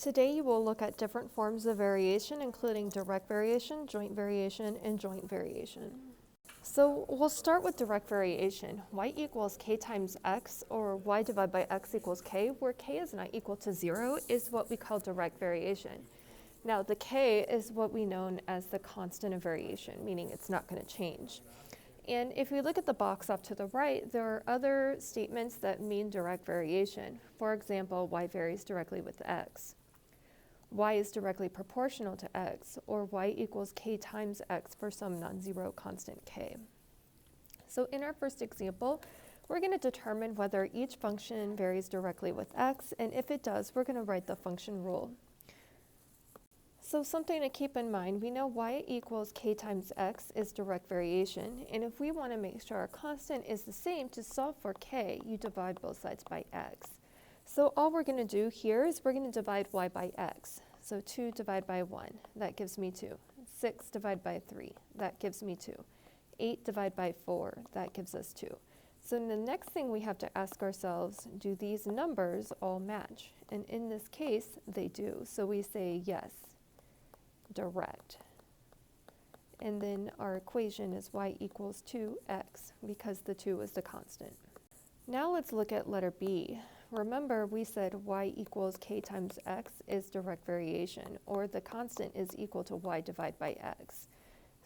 Today you will look at different forms of variation, including direct variation, joint variation, and joint variation. So we'll start with direct variation. Y equals k times x, or y divided by x equals k, where k is not equal to 0, is what we call direct variation. Now the k is what we know as the constant of variation, meaning it's not going to change. And if we look at the box off to the right, there are other statements that mean direct variation. For example, y varies directly with x. Y is directly proportional to x, or y equals k times x for some non-zero constant k. So in our first example, we're going to determine whether each function varies directly with x, and if it does, we're going to write the function rule. So something to keep in mind, we know y equals k times x is direct variation, and if we want to make sure our constant is the same, to solve for k, you divide both sides by x. So all we're going to do here is we're going to divide y by x. So 2 divided by 1, that gives me 2. 6 divided by 3, that gives me 2. 8 divided by 4, that gives us 2. So the next thing we have to ask ourselves, do these numbers all match? And in this case, they do. So we say yes, direct. And then our equation is y equals 2x, because the 2 is the constant. Now let's look at letter B. Remember, we said y equals k times x is direct variation, or the constant is equal to y divided by x.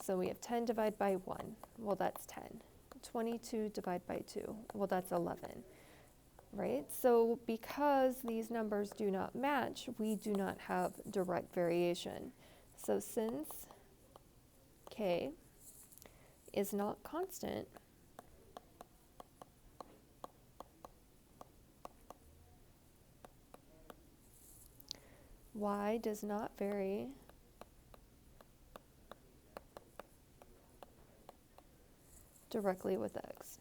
So we have 10 divided by 1, well that's 10. 22 divided by 2, well that's 11, right? So because these numbers do not match, we do not have direct variation. So since k is not constant, y does not vary directly with x.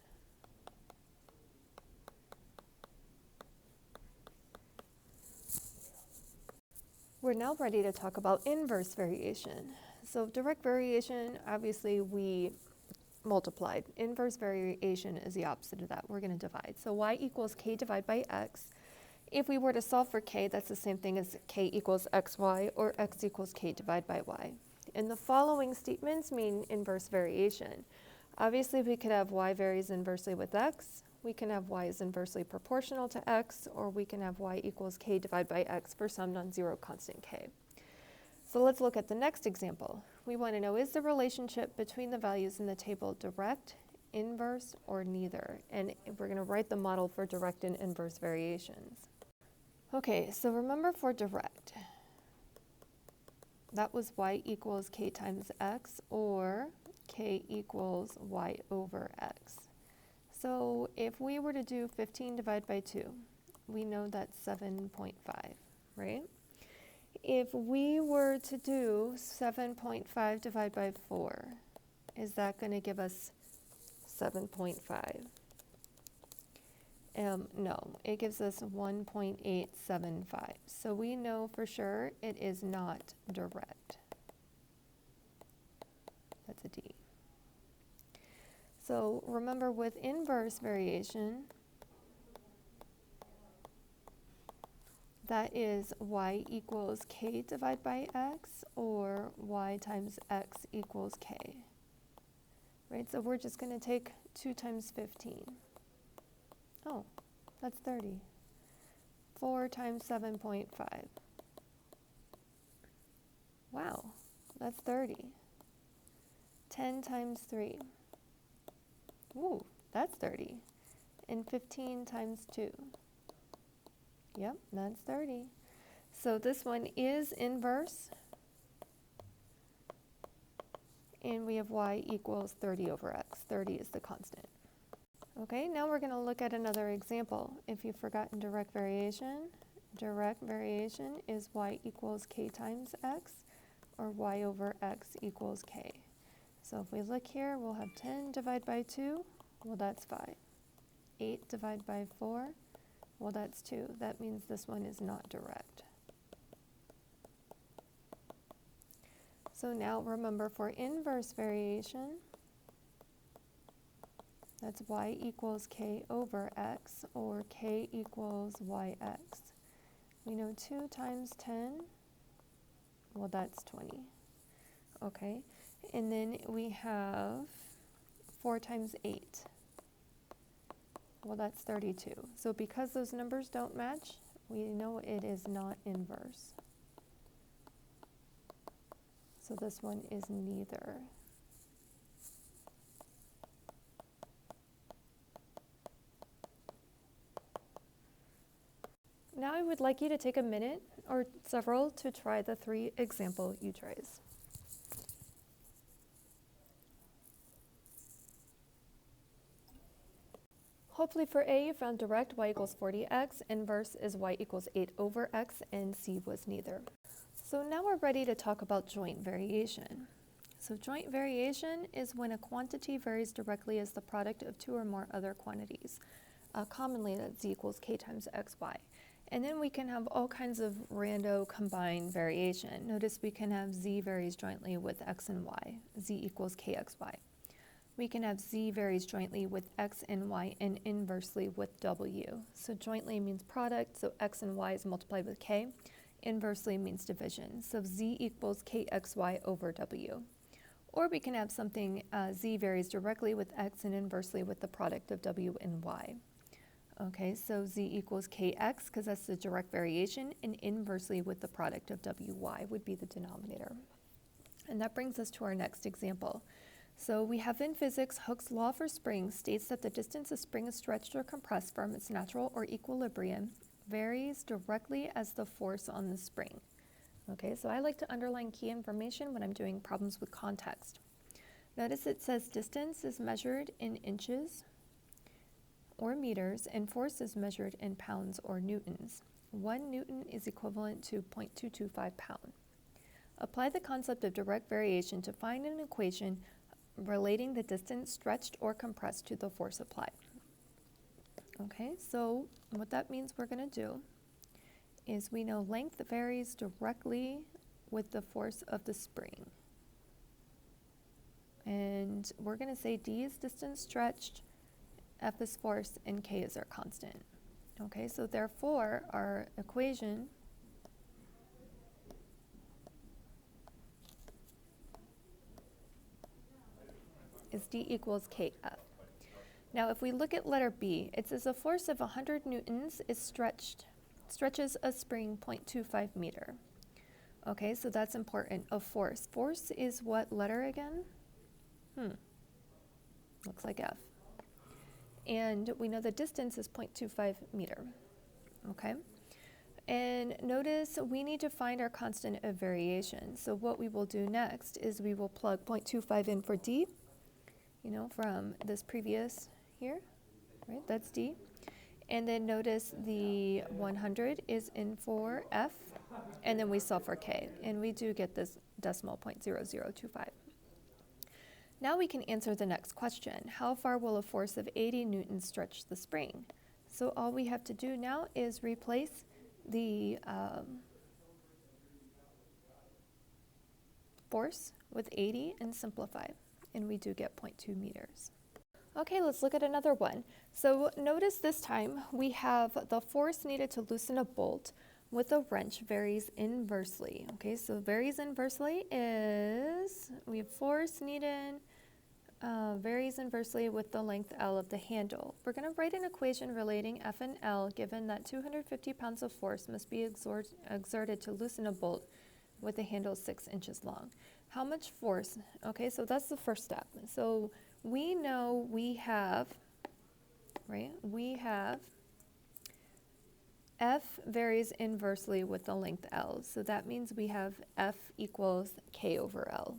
We're now ready to talk about inverse variation. So direct variation, obviously we multiplied. Inverse variation is the opposite of that. We're going to divide. So y equals k divided by x. If we were to solve for k, that's the same thing as k equals xy, or x equals k divided by y. And the following statements mean inverse variation. Obviously, we could have y varies inversely with x. We can have y is inversely proportional to x, or we can have y equals k divided by x for some non-zero constant k. So let's look at the next example. We want to know, is the relationship between the values in the table direct, inverse, or neither? And we're going to write the model for direct and inverse variations. Okay, so remember for direct, that was y equals k times x, or k equals y over x. So if we were to do 15 divided by 2, we know that's 7.5, right? If we were to do 7.5 divided by 4, is that going to give us 7.5? No, it gives us 1.875. So we know for sure it is not direct. That's a D. So remember, with inverse variation, that is y equals k divided by x, or y times x equals k. Right, so we're just going to take 2 times 15. Oh, that's 30. 4 times 7.5. Wow, that's 30. 10 times 3. Ooh, that's 30. And 15 times 2. Yep, that's 30. So this one is inverse. And we have y equals 30 over x. 30 is the constant. Okay, now we're going to look at another example. If you've forgotten direct variation is y equals k times x, or y over x equals k. So if we look here, we'll have 10 divided by 2, well that's 5. 8 divided by 4, well that's 2. That means this one is not direct. So now remember, for inverse variation, that's y equals k over x, or k equals yx. We know 2 times 10, well, that's 20. Okay, and then we have 4 times 8. Well, that's 32. So because those numbers don't match, we know it is not inverse. So this one is neither. Now I would like you to take a minute or several to try the 3 example U-tries. Hopefully for A, you found direct y equals 40x, inverse is y equals 8 over x, and C was neither. So now we're ready to talk about joint variation. So joint variation is when a quantity varies directly as the product of 2 or more other quantities. Commonly that's z equals k times xy. And then we can have all kinds of rando combined variation. Notice we can have z varies jointly with x and y, z equals kxy. We can have z varies jointly with x and y and inversely with w. So jointly means product, so x and y is multiplied with k. Inversely means division, so z equals kxy over w. Or we can have something z varies directly with x and inversely with the product of w and y. Okay, so z equals kx, because that's the direct variation, and inversely with the product of wy would be the denominator. And that brings us to our next example. So we have in physics, Hooke's law for springs states that the distance a spring is stretched or compressed from its natural or equilibrium varies directly as the force on the spring. Okay, so I like to underline key information when I'm doing problems with context. Notice it says distance is measured in inches or meters, and force is measured in pounds or newtons. 1 newton is equivalent to 0.225 pound. Apply the concept of direct variation to find an equation relating the distance stretched or compressed to the force applied. Okay, so what that means we're going to do is we know length varies directly with the force of the spring. And we're going to say d is distance stretched, F is force, and K is our constant. Okay, so therefore our equation is D equals KF. Now if we look at letter B, it says a force of 100 newtons is stretches a spring 0.25 meter. Okay, so that's important, a force. Force is what letter again? Looks like F. And we know the distance is 0.25 meter, okay? And notice we need to find our constant of variation. So what we will do next is we will plug 0.25 in for D, from this previous here, right? That's D. And then notice the 100 is in for F, and then we solve for K, and we do get this decimal 0.0025. Now we can answer the next question. How far will a force of 80 newtons stretch the spring? So all we have to do now is replace the force with 80 and simplify, and we do get 0.2 meters. Okay, let's look at another one. So notice this time we have the force needed to loosen a bolt with a wrench varies inversely. Okay, so varies inversely is, we have force needed, varies inversely with the length L of the handle. We're going to write an equation relating F and L given that 250 pounds of force must be exerted to loosen a bolt with a handle 6 inches long. How much force? Okay, so that's the first step. So we know we have, right, we have F varies inversely with the length L. So that means we have F equals K over L.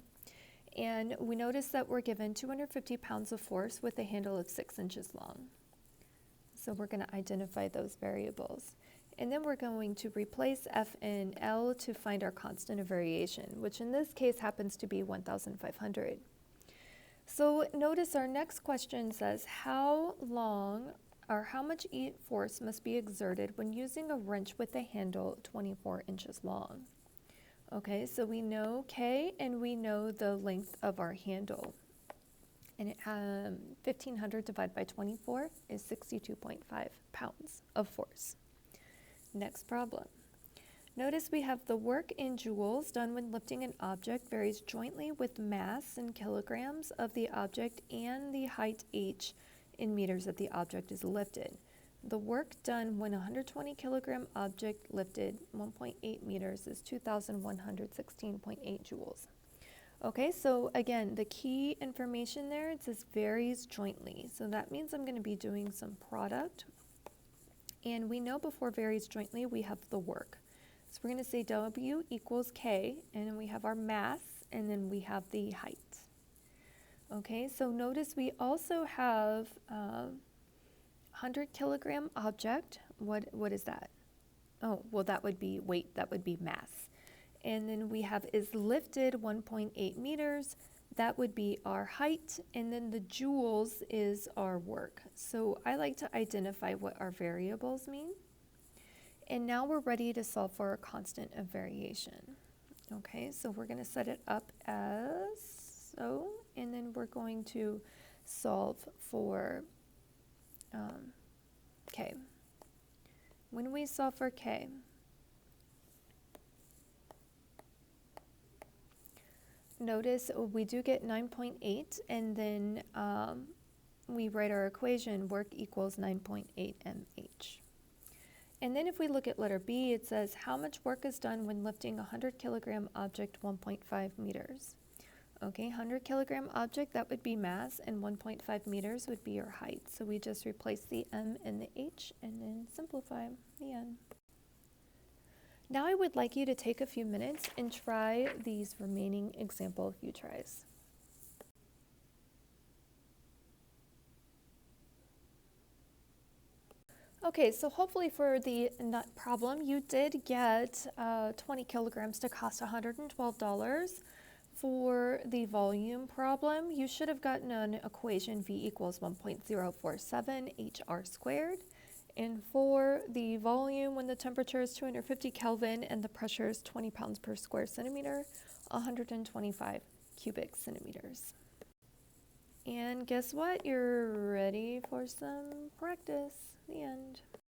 And we notice that we're given 250 pounds of force with a handle of 6 inches long. So we're going to identify those variables. And then we're going to replace F and L to find our constant of variation, which in this case happens to be 1,500. So notice our next question says how long or how much force must be exerted when using a wrench with a handle 24 inches long. Okay, so we know K and we know the length of our handle. And 1,500 divided by 24 is 62.5 pounds of force. Next problem. Notice we have the work in joules done when lifting an object varies jointly with mass in kilograms of the object and the height h in meters that the object is lifted. The work done when a 120 kilogram object lifted 1.8 meters is 2,116.8 joules. Okay, so again, the key information there, it says varies jointly. So that means I'm going to be doing some product. And we know before varies jointly, we have the work. So we're going to say W equals K, and then we have our mass, and then we have the height. Okay, so notice we also have 100 kilogram object. What is that? Oh, well, that would be weight, that would be mass. And then we have is lifted 1.8 meters. That would be our height, and then the joules is our work. So I like to identify what our variables mean. And now we're ready to solve for a constant of variation. Okay, so we're going to set it up as so, and then we're going to solve for K. When we solve for K, notice we do get 9.8, and then we write our equation, work equals 9.8 mH. And then if we look at letter B, it says how much work is done when lifting a 100 kilogram object 1.5 meters. Okay, 100 kilogram object, that would be mass, and 1.5 meters would be your height. So we just replace the m and the h and then simplify the end. Now I would like you to take a few minutes and try these remaining example few tries. Okay, so hopefully for the nut problem, you did get 20 kilograms to cost $112. For the volume problem, you should have gotten an equation V equals 1.047 HR squared. And for the volume, when the temperature is 250 Kelvin and the pressure is 20 pounds per square centimeter, 125 cubic centimeters. And guess what? You're ready for some practice. The end.